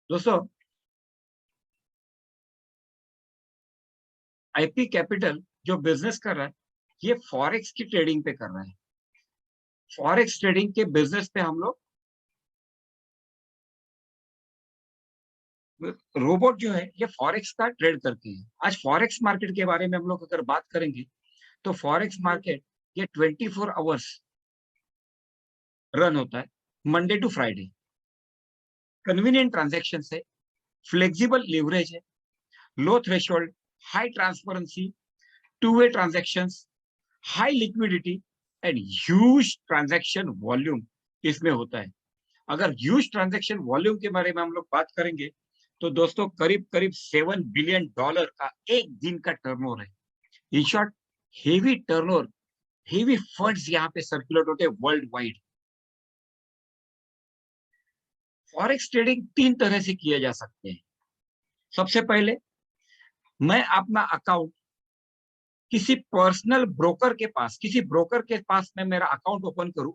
दोस्तों, IP capital जो business कर रहा है, ये फॉरेक्स की ट्रेडिंग पे कर रहा है। फॉरेक्स ट्रेडिंग के बिजनेस पे हम लोग रोबोट जो है ये फॉरेक्स का ट्रेड करते हैं। आज फॉरेक्स मार्केट के बारे में हम लोग अगर बात करेंगे तो फॉरेक्स मार्केट ये 24 आवर्स रन होता है, Monday to Friday. Convenient transaction है, फ्लेक्सिबल लिवरेज है, low threshold, high transparency, two way transactions, high liquidity and huge transaction volume इसमें होता है। अगर ह्यूज ट्रांजैक्शन वॉल्यूम के बारे में हम लोग बात करेंगे तो दोस्तों करीब करीब $7 बिलियन का एक दिन का टर्नओवर है। In short, heavy turnover, heavy funds यहाँ पे सर्कुलेट होते हैं वर्ल्ड वाइड। फॉरेक्स ट्रेडिंग तीन तरह से किए जा सकते हैं। सबसे पहले मैं अपना अकाउंट किसी पर्सनल ब्रोकर के पास, किसी ब्रोकर के पास मैं मेरा अकाउंट ओपन करूं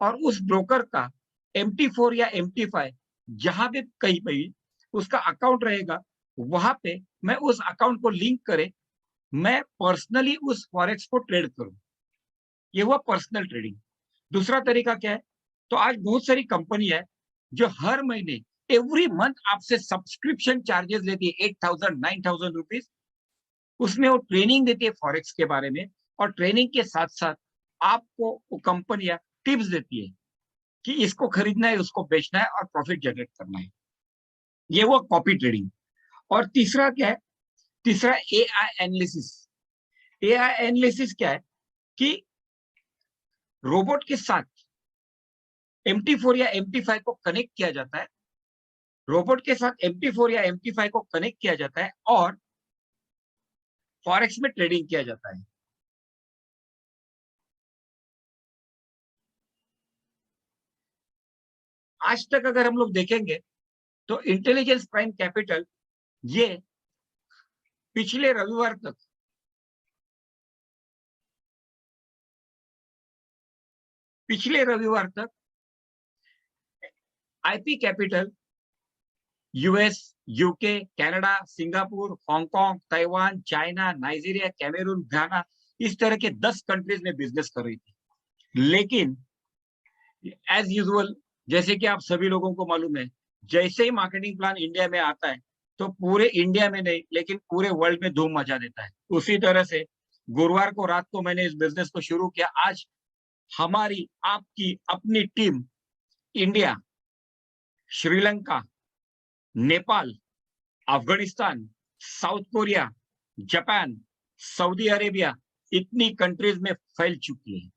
और उस ब्रोकर का MT4 या MT5 जहां भी कहीं पे उसका अकाउंट रहेगा, वहां पे मैं उस अकाउंट को लिंक करे, मैं पर्सनली उस फॉरेक्स को ट्रेड करूं। ये हुआ पर्सनल ट्रेडिंग। दूसरा तरीका क्या है? तो आज बहुत सारी कंपनी है जो हर महीने, एवरी मंथ आपसे सब्सक्रिप्शन चार्जेस लेती है, 8,000 9,000 रुपीज। उसमें वो ट्रेनिंग देती है फॉरेक्स के बारे में, और ट्रेनिंग के साथ साथ आपको वो कंपनियां टिप्स देती है कि इसको खरीदना है, उसको बेचना है और प्रॉफिट जनरेट करना है। ये वो कॉपी ट्रेडिंग। और तीसरा क्या है? तीसरा एआई एनालिसिस। एआई एनालिसिस क्या है कि रोबोट के साथ MT4 या MT5 को कनेक्ट किया जाता है, रोबोट के साथ MT4 या MT5 को कनेक्ट किया जाता है और फॉरेक्स में ट्रेडिंग किया जाता है। आज तक अगर हम लोग देखेंगे तो इंटेलिजेंस प्राइम कैपिटल ये पिछले रविवार तक IP capital US, UK, Canada, Singapore, Hong Kong, Taiwan, China, Nigeria, Cameroon, Ghana, इस तरह के 10 कंट्रीज में बिजनेस कर रही थी। लेकिन एज यूजुअल, जैसे कि आप सभी लोगों को मालूम है, जैसे ही मार्केटिंग प्लान इंडिया में आता है तो पूरे इंडिया में नहीं लेकिन पूरे वर्ल्ड में धूम मचा देता है। उसी तरह से गुरुवार को रात को मैंने इस बिजनेस को शुरू किया। आज हमारी आपकी अपनी team India, Sri Lanka, Nepal, Afghanistan, South Korea, Japan, Saudi Arabia, इतनी कंट्रीज में फैल चुकी है।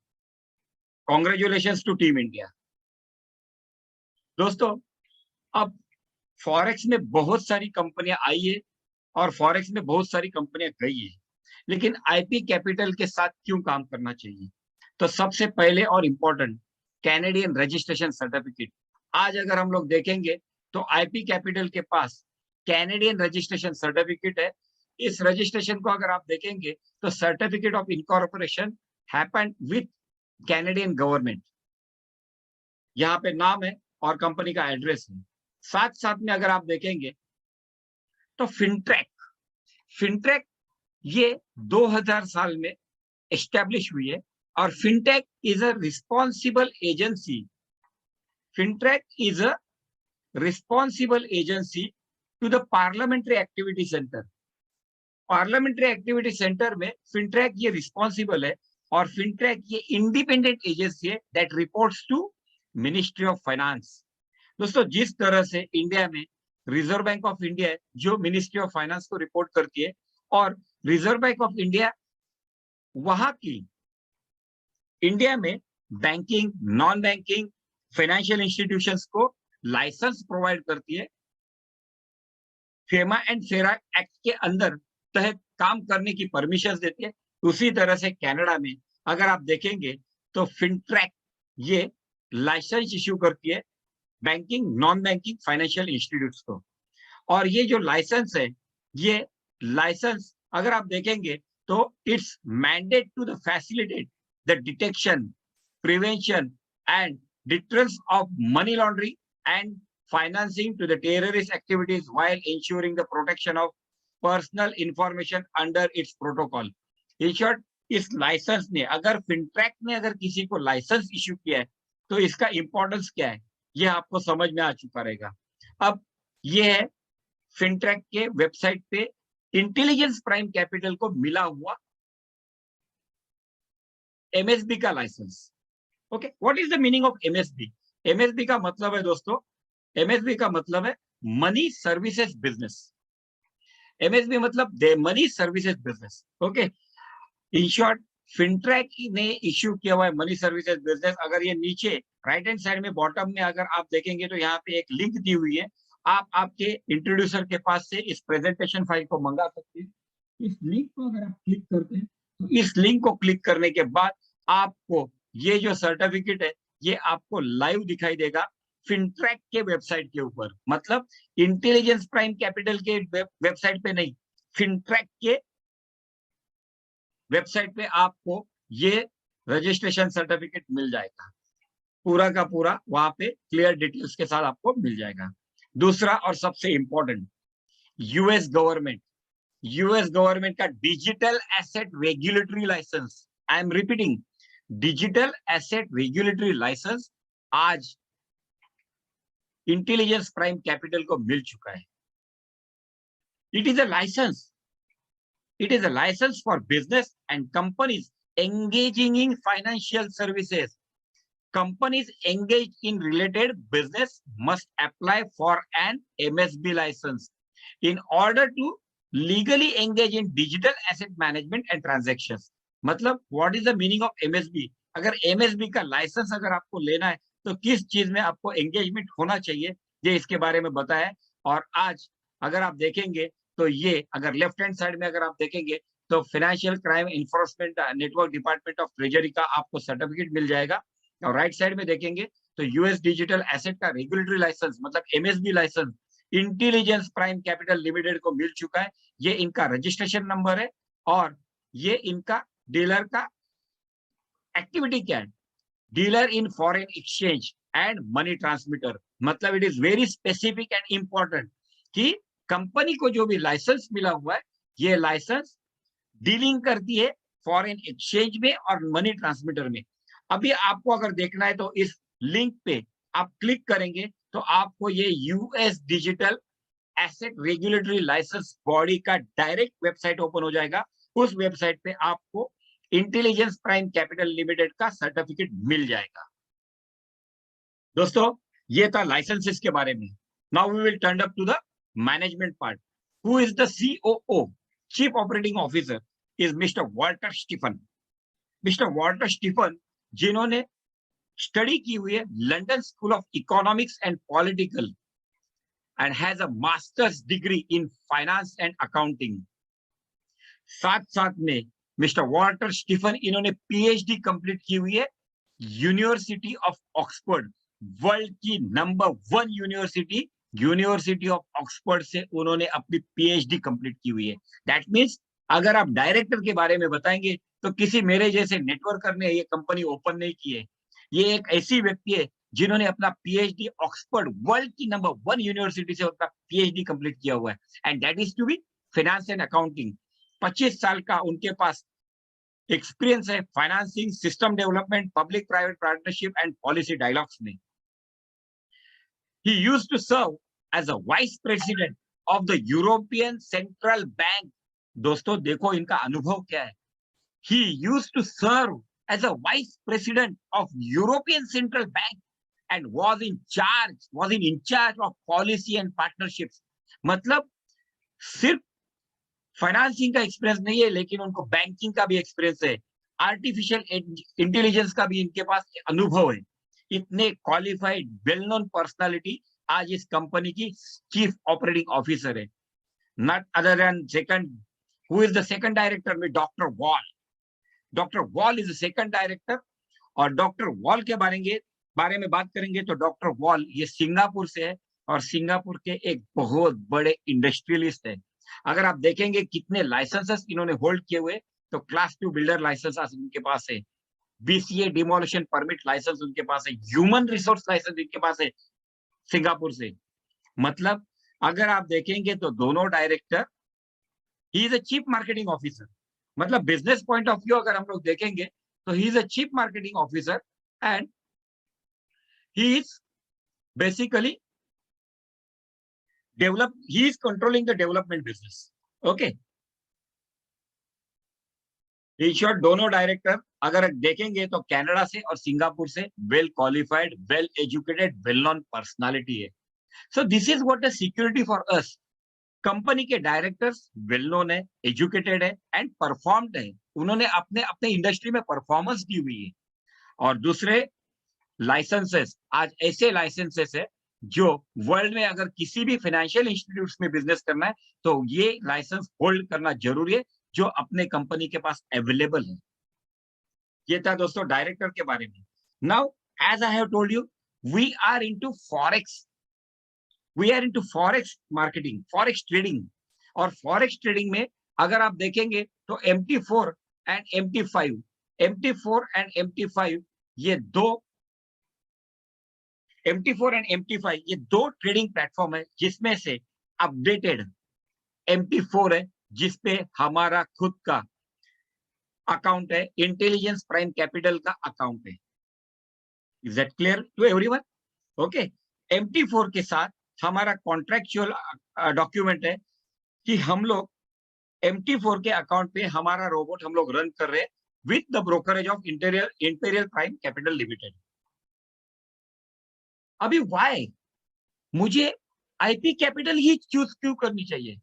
Congratulations to team India. दोस्तों, अब फॉरेक्स में बहुत सारी कंपनियां आई है और फॉरेक्स में बहुत सारी कंपनियां गई है, लेकिन आईपी कैपिटल के साथ क्यों काम करना चाहिए? तो सबसे पहले और इंपॉर्टेंट, कैनेडियन रजिस्ट्रेशन सर्टिफिकेट। आज अगर हम लोग देखेंगे तो आईपी कैपिटल के पास कैनेडियन रजिस्ट्रेशन सर्टिफिकेट है। इस रजिस्ट्रेशन को अगर आप देखेंगे तो certificate of incorporation happened with Canadian government. यहाँ पे नाम है और कंपनी का एड्रेस है। साथ साथ में अगर आप देखेंगे तो फिनट्रैक, फिनट्रैक ये 2000 साल में एस्टेब्लिश हुई है और fintech is a responsible agency. FINTRAC is a responsible agency to the parliamentary activity centre. Parliamentary activity centre में फिनट्रैक ये रिस्पॉन्सिबल है, और फिनट्रैक ये इंडिपेंडेंट एजेंसी है that reports to ministry of finance. दोस्तों, जिस तरह से इंडिया में रिजर्व बैंक ऑफ इंडिया है जो मिनिस्ट्री ऑफ फाइनेंस को रिपोर्ट करती है, और रिजर्व बैंक ऑफ इंडिया वहां की इंडिया में banking, non banking, financial institutions को लाइसेंस प्रोवाइड करती है, फेमा एंड फेरा एक्ट के अंदर तहत काम करने की परमिशन देती है। उसी तरह से कनाडा में अगर आप देखेंगे तो फिनट्रैक ये लाइसेंस इश्यू करती है banking, non banking, financial institutes को। और ये जो लाइसेंस है, ये लाइसेंस अगर आप देखेंगे तो it's mandate to the facilitate the detection, prevention and deterrence of money laundering and financing to the terrorist activities while ensuring the protection of personal information under its protocol. In short, इस licence ने, अगर फिनट्रैक ने अगर किसी को licence issue किया है तो इसका इंपॉर्टेंस क्या है, ये आपको समझ में आ चुका रहेगा। अब ये है फिनट्रैक के वेबसाइट पे इंटेलिजेंस प्राइम कैपिटल को मिला हुआ एमएसबी का licence. Okay, what is the meaning of MSB? MSB का मतलब है दोस्तों, एमएसबी का मतलब है मनी सर्विसेज बिजनेस। एमएसबी मतलब the money services business. Okay, in short FINTRAC ने इश्यू किया हुआ है मनी सर्विसेज बिजनेस। अगर ये नीचे राइट हैंड साइड में बॉटम में अगर आप देखेंगे तो यहाँ पे एक लिंक दी हुई है, आप आपके इंट्रोड्यूसर के पास से इस प्रेजेंटेशन फाइल को मंगा सकते हैं। इस लिंक को अगर आप क्लिक करते हैं तो इस लिंक को क्लिक करने के बाद आपको ये जो सर्टिफिकेट है ये आपको लाइव दिखाई देगा फिनट्रैक के वेबसाइट के ऊपर। मतलब इंटेलिजेंस प्राइम कैपिटल के वेबसाइट पे नहीं, फिनट्रैक के वेबसाइट पे आपको ये रजिस्ट्रेशन सर्टिफिकेट मिल जाएगा, पूरा का पूरा वहां पे क्लियर डिटेल्स के साथ आपको मिल जाएगा। दूसरा और सबसे इंपॉर्टेंट, यूएस गवर्नमेंट का digital asset regulatory licence, I am repeating, digital asset regulatory licence आज इंटेलिजेंस प्राइम कैपिटल को मिल चुका है। It is a license for business and companies engaging in financial services. Companies engaged in related business must apply for an MSB license in order to legally engage in digital asset management and transactions. मतलब what is the meaning of MSB? अगर MSB का licence अगर आपको लेना है तो किस चीज में आपको एंगेजमेंट होना चाहिए, ये इसके बारे में बताया। और आज अगर आप देखेंगे तो ये अगर लेफ्ट हैंड साइड में अगर आप देखेंगे तो financial crime enforcement network department of treasury का आपको सर्टिफिकेट मिल जाएगा। और राइट साइड में देखेंगे तो यूएस डिजिटल एसेट का रेगुलेटरी लाइसेंस मतलब MSB licence intelligence prime capital limited को मिल चुका है। ये इनका रजिस्ट्रेशन नंबर है और ये इनका डीलर का एक्टिविटी क्या है, dealer in foreign exchange and money transmitter. मतलब it is very specific and important कि कंपनी को जो भी लाइसेंस मिला हुआ है ये लाइसेंस डीलिंग करती है फॉरेन एक्सचेंज में और मनी ट्रांसमीटर में। अभी आपको अगर देखना है तो इस लिंक पे आप क्लिक करेंगे तो आपको ये US digital asset regulatory licence body का डायरेक्ट वेबसाइट ओपन हो जाएगा। उस वेबसाइट पे आपको इंटेलिजेंस प्राइम कैपिटल लिमिटेड का सर्टिफिकेट मिल जाएगा। दोस्तों ये था लाइसेंसेस के बारे में। Now we will turn up to the management part. Who is the COO, chief operating officer, is mister Walter Stephen. Mister Walter Stephen जिन्होंने स्टडी की हुई है London School of Economics and Political and has a masters degree in finance and accounting. साथ साथ में mister Walter Stephen इन्होंने PhD complete की हुई है यूनिवर्सिटी ऑफ ऑक्सफोर्ड, वर्ल्ड की नंबर 1 यूनिवर्सिटी ऑफ ऑक्सफोर्ड से उन्होंने अपनी PhD कंप्लीट की हुई है। दैट मीन्स अगर आप डायरेक्टर के बारे में बताएंगे तो किसी मेरे जैसे नेटवर्कर ने ये कंपनी ओपन नहीं की है। ये एक ऐसी व्यक्ति है जिन्होंने अपना PhD ऑक्सफोर्ड, वर्ल्ड की नंबर 1 यूनिवर्सिटी से अपना PhD कंप्लीट किया हुआ है and that is to be finance and accounting. 25 साल का उनके पास एक्सपीरियंस है financing, system development, public private partnership and policy dialogues में। He used to serve as a vice president of the European Central Bank. दोस्तों देखो इनका अनुभव क्या है। He used to serve as a vice president of European Central Bank and was in charge of policy and partnerships. मतलब सिर्फ financing का experience नहीं है लेकिन उनको बैंकिंग का भी एक्सपीरियंस है, आर्टिफिशियल इंटेलिजेंस का भी इनके पास अनुभव है। इतने क्वालिफाइड वेल नोन पर्सनालिटी आज इस कंपनी की चीफ ऑपरेटिंग ऑफिसर है। Not other than second, who is the second director में doctor Wall is the second director. और डॉक्टर वॉल के बारे में बात करेंगे तो डॉक्टर वॉल ये सिंगापुर से है और सिंगापुर के एक बहुत बड़े इंडस्ट्रियलिस्ट है। अगर आप देखेंगे कितने लाइसेंसेस इन्होंने होल्ड किए हुए तो क्लास 2 बिल्डर लाइसेंस उनके पास है, BCA डिमोलिशन परमिट लाइसेंस उनके पास है, ह्यूमन रिसोर्स लाइसेंस इनके पास है, सिंगापुर से। मतलब अगर आप देखेंगे तो दोनों director, he is a chief marketing officer. मतलब बिजनेस पॉइंट ऑफ व्यू अगर हम लोग देखेंगे तो he is a chief marketing officer and he is basically he is controlling the development business. Okay. In short दोनों डायरेक्टर अगर देखेंगे तो कनाडा से और सिंगापुर से well qualified, well educated, well known personality है। So this is what the security for us. Company के directors well known है, एजुकेटेड है एंड परफॉर्म्ड है। उन्होंने अपने अपने इंडस्ट्री में परफॉर्मेंस दी हुई है। और दूसरे लाइसेंसेस, आज ऐसे लाइसेंसेस है जो वर्ल्ड में अगर किसी भी फाइनेंशियल इंस्टीट्यूट्स में बिजनेस करना है तो ये लाइसेंस होल्ड करना जरूरी है, जो अपने कंपनी के पास अवेलेबल है। ये था दोस्तों डायरेक्टर के बारे में। Now as I have told you, we are into forex, we are into forex marketing, forex trading. और फॉरेक्स ट्रेडिंग में अगर आप देखेंगे तो MT4 and MT5, MT4 and MT5 ये दो, MT4 एंड MT5 ये दो ट्रेडिंग प्लेटफॉर्म है, जिसमें से अपडेटेड MT4 है जिसपे हमारा खुद का अकाउंट है, इंटेलिजेंस प्राइम कैपिटल का अकाउंट है। Is that clear to everyone? Okay. MT4 के साथ हमारा कॉन्ट्रेक्चुअल डॉक्यूमेंट है कि हम लोग MT4 के अकाउंट पे हमारा रोबोट हम लोग रन कर रहे हैं with the brokerage of imperial prime capital limited. अभी वाई मुझे आईपी कैपिटल ही चूज क्यों करनी चाहिए?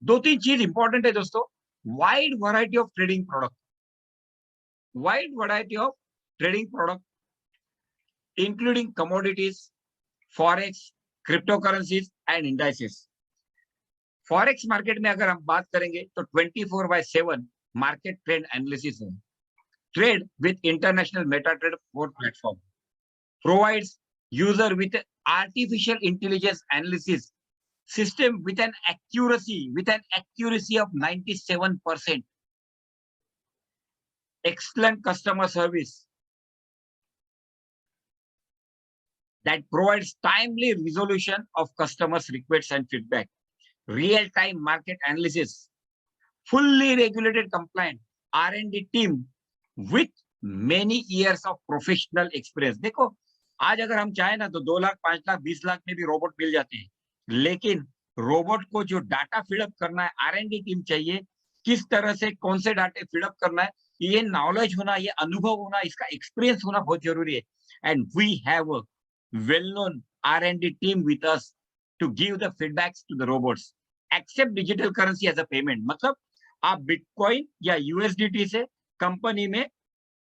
दो तीन चीज इंपॉर्टेंट है दोस्तों। Wide variety of trading product, wide variety of trading product including commodities, forex, crypto currencies and indices. Forex market में अगर हम बात करेंगे तो 24/7 मार्केट ट्रेंड एनालिसिस है। Trade with international Meta trade platform provides user with artificial intelligence analysis system with an accuracy of 97%, excellent customer service that provides timely resolution of customers requests and feedback, real time market analysis, fully regulated compliant R&D team with many years of professional experience। देखो आज अगर हम चाहें ना तो 2 लाख, 5 लाख, 20 लाख में भी robot मिल जाते हैं, लेकिन रोबोट को जो डाटा फीडअप करना है, R&D टीम चाहिए, किस तरह से कौन से डाटे फीडअप करना है, ये नॉलेज होना, ये अनुभव होना, इसका एक्सपीरियंस होना बहुत जरूरी है। And we have a well known R&D team with us to give the feedbacks to the robots. Except digital currency as a payment, मतलब आप बिटकॉइन या USDT से कंपनी में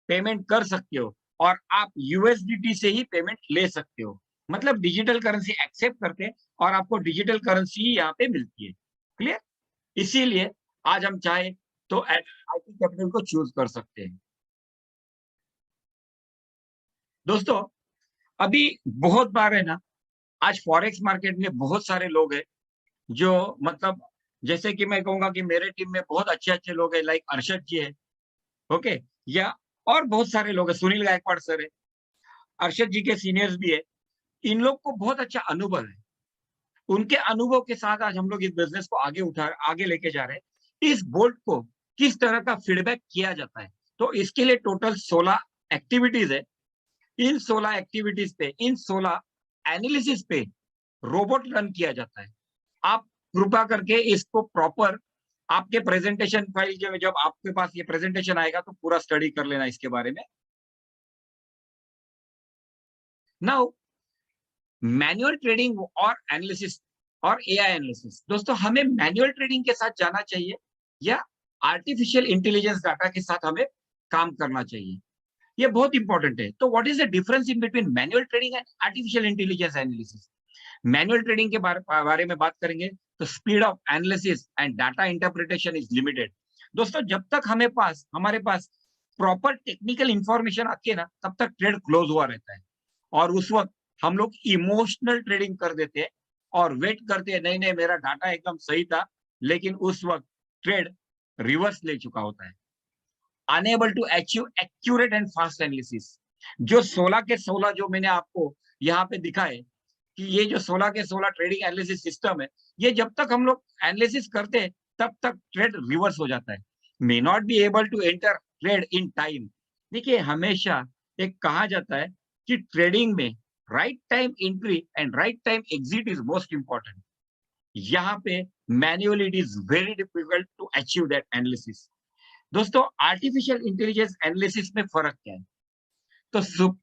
पेमेंट कर सकते हो और आप USDT से ही पेमेंट ले सकते हो। मतलब डिजिटल करेंसी एक्सेप्ट करते हैं और आपको डिजिटल करेंसी ही यहाँ पे मिलती है। क्लियर? इसीलिए आज हम चाहे तो आईपी कैपिटल को चूज कर सकते हैं। दोस्तों अभी बहुत बार है ना, आज फॉरेक्स मार्केट में बहुत सारे लोग हैं जो, मतलब जैसे कि मैं कहूंगा कि मेरे टीम में बहुत अच्छे लोग हैं, लाइक अरशद जी है, ओके, या और बहुत सारे लोग हैं, सुनील गायकवाड़ सर है, अरशद जी के सीनियर्स भी है। इन लोग को बहुत अच्छा अनुभव है। उनके अनुभव के साथ आज हम लोग इस बिजनेस को आगे लेके जा रहे हैं। इस बोर्ड को किस तरह का फीडबैक किया जाता है, तो इसके लिए टोटल 16 एक्टिविटीज है। इन 16 एक्टिविटीज पे, इन 16 एनालिसिस पे रोबोट रन किया जाता है। आप कृपा करके इसको प्रॉपर आपके प्रेजेंटेशन फाइल जब आपके पास ये प्रेजेंटेशन आएगा तो पूरा स्टडी कर लेना इसके बारे में। नाउ मैनुअल ट्रेडिंग और एनालिसिस और एआई एनालिसिस, दोस्तों हमें मैनुअल ट्रेडिंग के साथ जाना चाहिए या आर्टिफिशियल इंटेलिजेंस डाटा के साथ हमें काम करना चाहिए? ये बहुत इंपॉर्टेंट है। तो what is the difference in between manual trading and artificial intelligence analysis? Manual trading के बारे में बात करेंगे तो speed of analysis and data interpretation is limited. दोस्तों जब तक हमारे पास प्रॉपर टेक्निकल इंफॉर्मेशन आती है ना, तब तक ट्रेड क्लोज हुआ रहता है और उस वक्त हम लोग इमोशनल ट्रेडिंग कर देते हैं और वेट करते हैं, नहीं मेरा डाटा एकदम सही था, लेकिन उस वक्त ट्रेड रिवर्स ले चुका होता है। Enable to achieve accurate and fast analysis. जो 16 के 16 जो मैंने आपको यहाँ पे दिखाए, कि ये जो 16 के 16 ट्रेडिंग एनालिसिस सिस्टम है, ये जब तक हम लोग एनालिसिस करते हैं तब तक ट्रेड रिवर्स हो जाता है, may not be able to enter trade in time. देखिए हमेशा एक कहा जाता है कि ट्रेडिंग में right time entry and right time exit is most important. यहाँ पे manually it is very difficult to achieve that analysis. दोस्तों आर्टिफिशियल इंटेलिजेंस एनालिसिस में फर्क क्या है? तो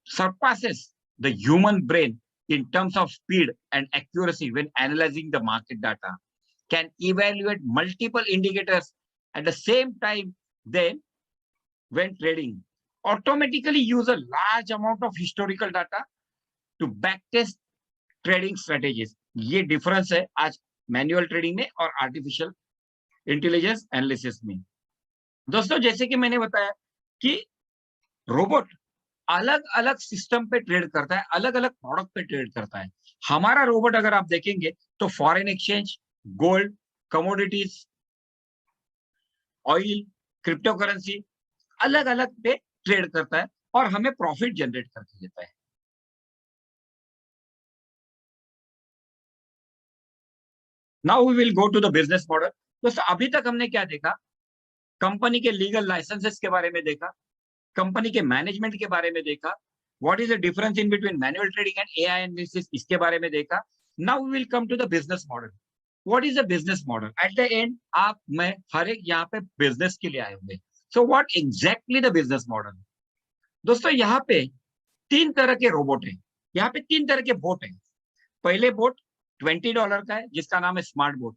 surpasses the human brain in terms of speed and accuracy when analyzing the market data, can evaluate multiple indicators at the same time, then when trading automatically use a large amount of historical data to backtest trading strategies। ये difference है आज manual trading में और artificial intelligence analysis में। दोस्तों जैसे कि मैंने बताया कि रोबोट अलग अलग सिस्टम पे ट्रेड करता है, अलग अलग प्रोडक्ट पे ट्रेड करता है। हमारा रोबोट अगर आप देखेंगे तो foreign exchange, gold, commodities, oil, crypto currency अलग अलग पे ट्रेड करता है और हमें प्रॉफिट जनरेट करके देता है। Now we will go to the business model. दोस्तों अभी तक हमने क्या देखा? कंपनी के लीगल लाइसेंसेस के बारे में देखा, कंपनी के मैनेजमेंट के बारे में देखा, what is the difference in between manual trading and AI analysis इसके बारे में देखा। Now we will come to the business model. What is the business model? At the end आप मैं हर एक यहाँ पे बिजनेस के लिए आए होंगे। So what exactly the business model? दोस्तों यहाँ पे तीन तरह के रोबोट हैं, यहाँ पे तीन तरह के बोट हैं। पहले बोट $20 का है जिसका नाम है स्मार्ट बोट।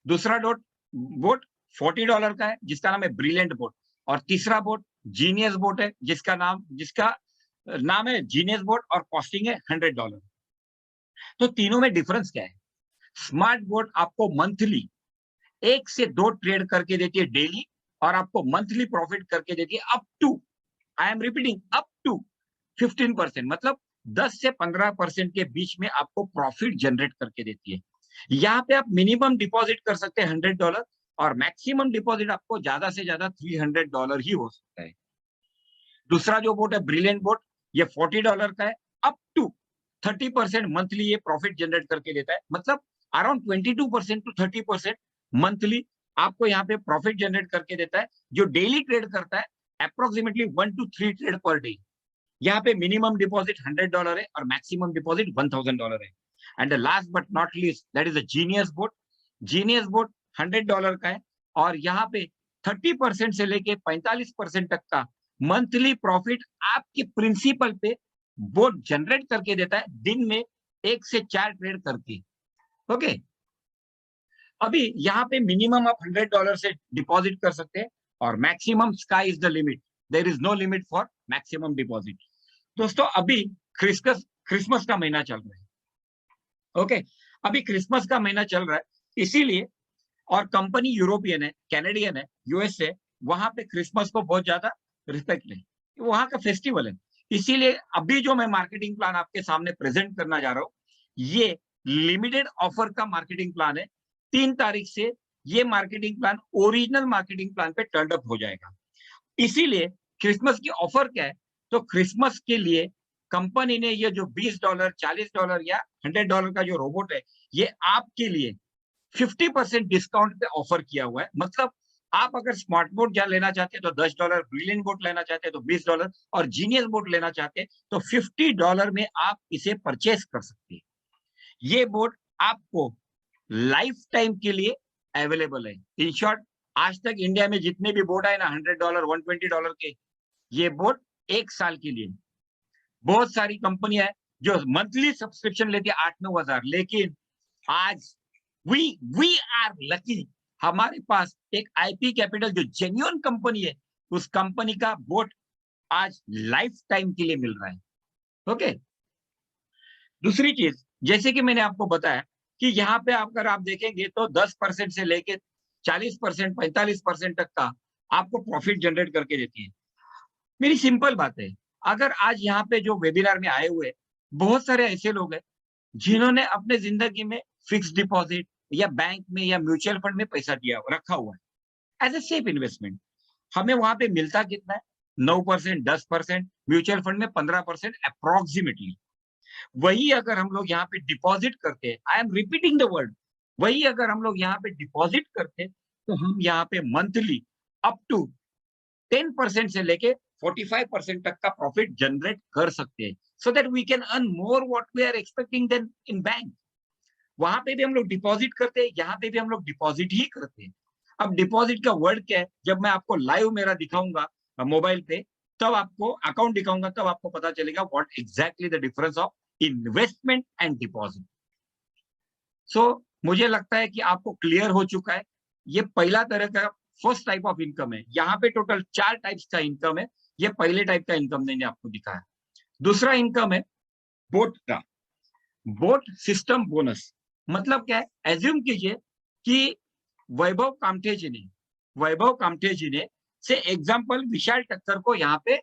दूसरा बोट $40 का है जिसका नाम है ब्रिलियंट बोट। और तीसरा बोट जीनियस बोट है जिसका नाम है जीनियस बोट और कॉस्टिंग है $100। तो तीनों में डिफरेंस क्या है? स्मार्ट बोट आपको मंथली 1 से 2 ट्रेड करके देती है डेली और आपको मंथली प्रॉफिट करके देती है up to, I am repeating, up to 15%, मतलब 10 से 15% के बीच में आपको प्रॉफिट जनरेट करके देती है। यहाँ पे आप मिनिमम डिपॉजिट कर सकते हैं $100 और मैक्सिमम डिपॉजिट आपको ज्यादा से ज्यादा $300 ही हो सकता है। दूसरा जो बोट है ब्रिलियंट बोट, ये $40 का है, अप टू 30% मंथली ये प्रॉफिट जनरेट करके देता है, मतलब अराउंड 22% टू 30% मंथली आपको यहाँ पे प्रॉफिट जनरेट करके देता है। जो डेली ट्रेड करता है approximately 1 to 3 trade per day. यहाँ पे मिनिमम डिपॉजिट $100 है और मैक्सिमम डिपॉजिट $1000 है। And last but not least that is a genius boat. Genius boat $100 का है और यहाँ पे 30% से लेके 45% तक का मंथली प्रॉफिट आपके प्रिंसिपल पे बोट जनरेट करके देता है, दिन में 1 से 4 ट्रेड करके। ओके, अभी यहाँ पे मिनिमम आप $100 से डिपॉजिट कर सकते हैं और maximum sky is the limit, there is no limit for maximum deposit. दोस्तों अभी क्रिसमस का महीना चल रहा है। ओके, अभी क्रिसमस का महीना चल रहा है, इसीलिए, और कंपनी यूरोपियन है, कैनेडियन है, यूएस है, वहां पे क्रिसमस को बहुत ज्यादा रिस्पेक्ट है, वहां का फेस्टिवल है। इसीलिए अभी जो मैं मार्केटिंग प्लान आपके सामने प्रेजेंट करना जा रहा हूँ, ये लिमिटेड ऑफर का मार्केटिंग प्लान है। 3 तारीख से ये marketing plan original marketing plan पे टर्न अप हो जाएगा। इसीलिए क्रिसमस की ऑफर क्या है? तो क्रिसमस के लिए कंपनी ने ये जो $20, $40 या $100 का जो रोबोट है, ये आपके लिए 50% डिस्काउंट पे ऑफर किया हुआ है। मतलब आप अगर स्मार्ट बोर्ड जा लेना चाहते हैं तो $10, ब्रिलियंट बोर्ड लेना चाहते हैं तो $20 और जीनियस बोर्ड लेना चाहते हैं तो $50 में आप इसे परचेस कर सकते हैं। ये बोर्ड आपको लाइफ टाइम के लिए अवेलेबल है। इन शॉर्ट, आज तक इंडिया में जितने भी बोर्ड आए ना $100, $120 के, ये बोर्ड 1 साल के लिए। बहुत सारी कंपनियां हैं जो मंथली सब्सक्रिप्शन लेती है 8-9 हजार, लेकिन आज वी आर लकी, हमारे पास एक आईपी कैपिटल जो जेन्युइन कंपनी है, उस कंपनी का बोर्ड आज लाइफ टाइम के लिए मिल रहा है। ओके, दूसरी चीज, जैसे कि मैंने आपको बताया कि यहाँ पे अगर आप देखेंगे तो 10% से लेके 40%, 45% तक का आपको प्रॉफिट जनरेट करके देती है। मेरी सिंपल बात है, अगर आज यहाँ पे जो वेबिनार में आए हुए बहुत सारे ऐसे लोग हैं जिन्होंने अपने जिंदगी में फिक्स डिपॉजिट या बैंक में या म्यूचुअल फंड में पैसा दिया रखा हुआ है एज ए सेफ इन्वेस्टमेंट। हमें वहां पे मिलता कितना है? 9%, 10%, म्यूचुअल फंड में 15% अप्रोक्सीमेटली। वही अगर हम लोग यहाँ पे डिपॉजिट करते हैं, आई एम रिपीटिंग द वर्ड, वही अगर हम लोग यहाँ पे डिपॉजिट करते तो हम यहाँ पे मंथली अप टू 10% से लेके 45% तक का प्रॉफिट जनरेट कर सकते हैं, so that we can earn more what we are expecting than in bank. वहां पे भी हम लोग डिपॉजिट करते हैं, यहाँ पे भी हम लोग डिपॉजिट ही करते हैं। अब डिपॉजिट का वर्ड क्या है, जब मैं आपको लाइव मेरा दिखाऊंगा मोबाइल पे, तब आपको अकाउंट दिखाऊंगा, तब आपको पता चलेगा what exactly the difference of investment and deposit. So मुझे लगता है कि आपको क्लियर हो चुका है। ये पहला तरह का फर्स्ट टाइप ऑफ इनकम है। यहाँ पे टोटल 4 टाइप्स का इनकम है। ये पहले टाइप का इनकम मैंने आपको दिखाया। दूसरा इनकम है बोट का, बोट सिस्टम बोनस। मतलब क्या है, एज्यूम कीजिए कि वैभव कामठे जी ने से एग्जाम्पल विशाल टक्कर को यहाँ पे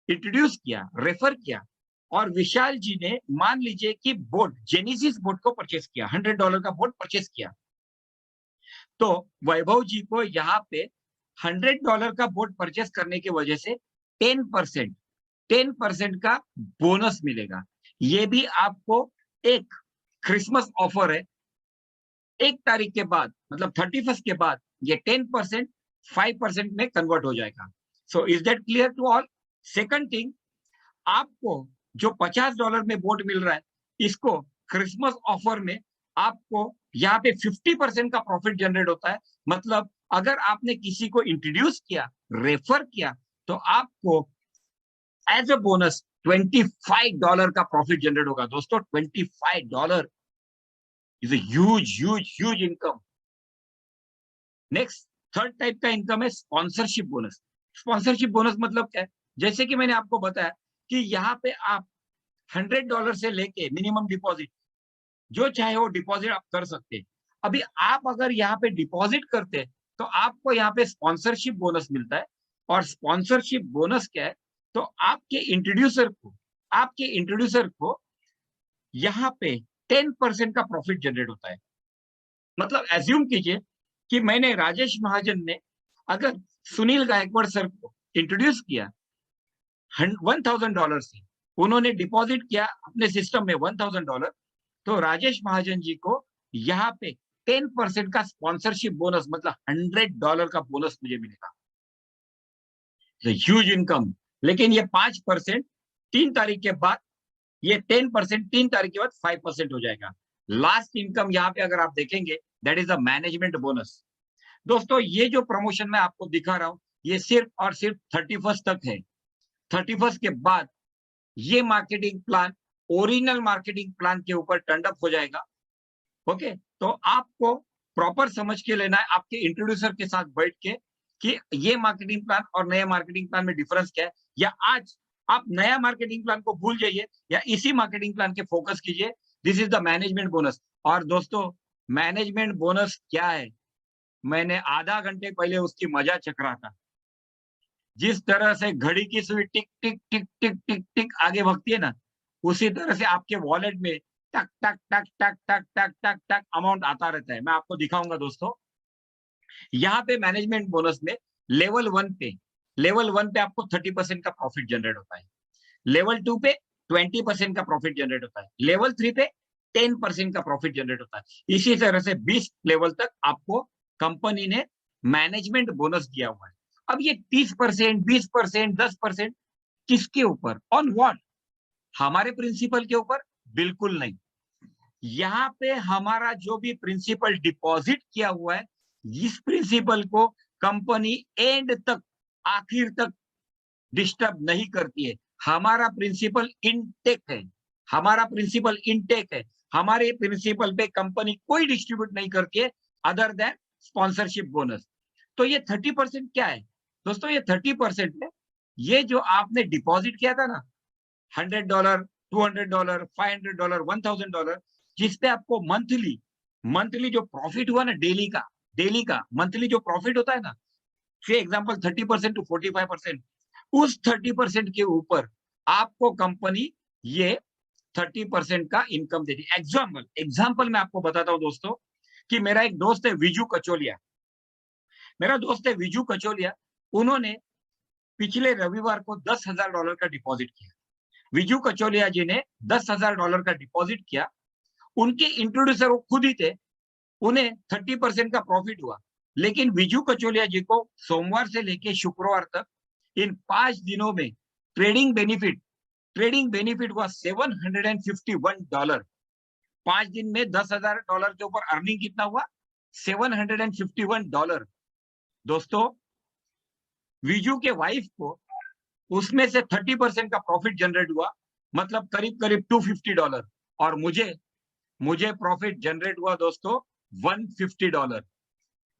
इंट्रोड्यूस किया, रेफर किया, और विशाल जी ने मान लीजिए कि बोट जेनेसिस बोट को परचेस किया, $100 का बोट परचेस किया। तो वैभव जी को यहाँ पे $100 का बोट परचेस करने की वजह से 10% का बोनस मिलेगा। ये भी आपको एक क्रिसमस ऑफर है। 1 तारीख के बाद, मतलब 31st के बाद, ये 10% 5% में कन्वर्ट हो जाएगा। So is that clear to all? Second thing, आपको जो $50 में बोट मिल रहा है, इसको क्रिसमस ऑफर में आपको यहाँ पे 50% का प्रॉफिट जनरेट होता है। मतलब अगर आपने किसी को इंट्रोड्यूस किया, रेफर किया, तो आपको एज अ बोनस $25 का प्रॉफिट जनरेट होगा। दोस्तों, $25 is a huge income. Next, third type का इनकम है स्पॉन्सरशिप बोनस। स्पॉन्सरशिप बोनस मतलब क्या है? जैसे कि मैंने आपको बताया कि यहाँ पे आप $100 से लेके मिनिमम डिपॉजिट जो चाहे वो डिपॉजिट आप कर सकते हैं। अभी आप अगर यहाँ पे डिपॉजिट करते हैं तो आपको यहाँ पे स्पॉन्सरशिप बोनस मिलता है। और स्पॉन्सरशिप बोनस क्या है? तो आपके इंट्रोड्यूसर को यहाँ पे 10% का प्रॉफिट जनरेट होता है। मतलब एज्यूम कीजिए कि मैंने राजेश महाजन ने अगर सुनील गायकवाड़ सर को इंट्रोड्यूस किया $1,000 से, उन्होंने डिपॉजिट किया अपने सिस्टम में $1,000, तो राजेश महाजन जी को यहाँ पे 10% का स्पॉन्सरशिप बोनस, मतलब $100 का बोनस मुझे मिलेगा। Huge income. लेकिन ये 5% 3 तारीख के बाद, ये 10% 3 तारीख के बाद 5% हो जाएगा। लास्ट इनकम यहाँ पे अगर आप देखेंगे, that is a management bonus. दोस्तों, ये जो प्रमोशन मैं आपको दिखा रहा हूँ, ये सिर्फ और सिर्फ 31st तक है। 31st के बाद ये marketing plan original marketing plan के ऊपर टर्न अप हो जाएगा। ओके, तो आपको प्रॉपर समझ के लेना है आपके इंट्रोड्यूसर के साथ बैठ के कि ये मार्केटिंग प्लान और नए मार्केटिंग प्लान में डिफरेंस क्या है। या आज आप नया मार्केटिंग प्लान को भूल जाइए या इसी मार्केटिंग प्लान के फोकस कीजिए। This is the management bonus. और दोस्तों, मैनेजमेंट बोनस क्या है, मैंने आधा घंटे पहले उसकी मजा चख रहा था। जिस तरह से घड़ी की सुई टिक टिक टिक टिक टिक टिक आगे भगती है ना, उसी तरह से आपके वॉलेट में टक टक टक टक टक टक टक टक अमाउंट आता रहता है। मैं आपको दिखाऊंगा दोस्तों। यहाँ पे मैनेजमेंट बोनस में लेवल वन पे आपको 30% का प्रॉफिट जनरेट होता है। लेवल 2 पे 20% का प्रॉफिट जनरेट होता है। लेवल 3 पे 10% का प्रॉफिट जनरेट होता है। इसी तरह से 20 लेवल तक आपको कंपनी ने मैनेजमेंट बोनस दिया हुआ है। अब ये 30%, 20%, 10% किसके ऊपर, ऑन व्हाट? हमारे प्रिंसिपल के ऊपर? बिल्कुल नहीं। यहाँ पे हमारा जो भी प्रिंसिपल डिपॉजिट किया हुआ है, इस प्रिंसिपल को कंपनी एंड तक, आखिर तक डिस्टर्ब नहीं करती है। हमारा प्रिंसिपल इनटेक है। हमारा प्रिंसिपल इनटेक है। हमारे प्रिंसिपल पे कंपनी कोई डिस्ट्रीब्यूट नहीं करती है अदर देन स्पॉन्सरशिप बोनस। तो ये 30% क्या है दोस्तों? ये 30% है ये जो आपने डिपॉजिट किया था ना, $100, $200, $500, $1,000, जिसपे आपको मंथली जो प्रॉफिट हुआ ना, डेली का मंथली जो प्रॉफिट होता है ना, से एग्जाम्पल 30% टू 45%, उस 30% के ऊपर आपको कंपनी ये 30% का इनकम देती है। एग्जाम्पल मैं आपको बताता हूं दोस्तों कि मेरा एक दोस्त है विजू कचोलिया। उन्होंने पिछले रविवार को $10,000 का डिपॉजिट किया। विजू कचोलिया जी ने $10,000 का डिपॉजिट किया, उनके इंट्रोड्यूसर वो खुद ही थे, उन्हें 30% का प्रॉफिट हुआ। लेकिन विजू कचोलिया जी को सोमवार से लेके शुक्रवार तक इन 5 दिनों में ट्रेडिंग बेनिफिट हुआ $751। 5 दिन में $10,000 के ऊपर अर्निंग कितना हुआ? $751। दोस्तों, विजू के वाइफ को उसमें से 30% का प्रॉफिट जनरेट हुआ, मतलब करीब-करीब $250। और मुझे प्रॉफिट जनरेट हुआ दोस्तों $150।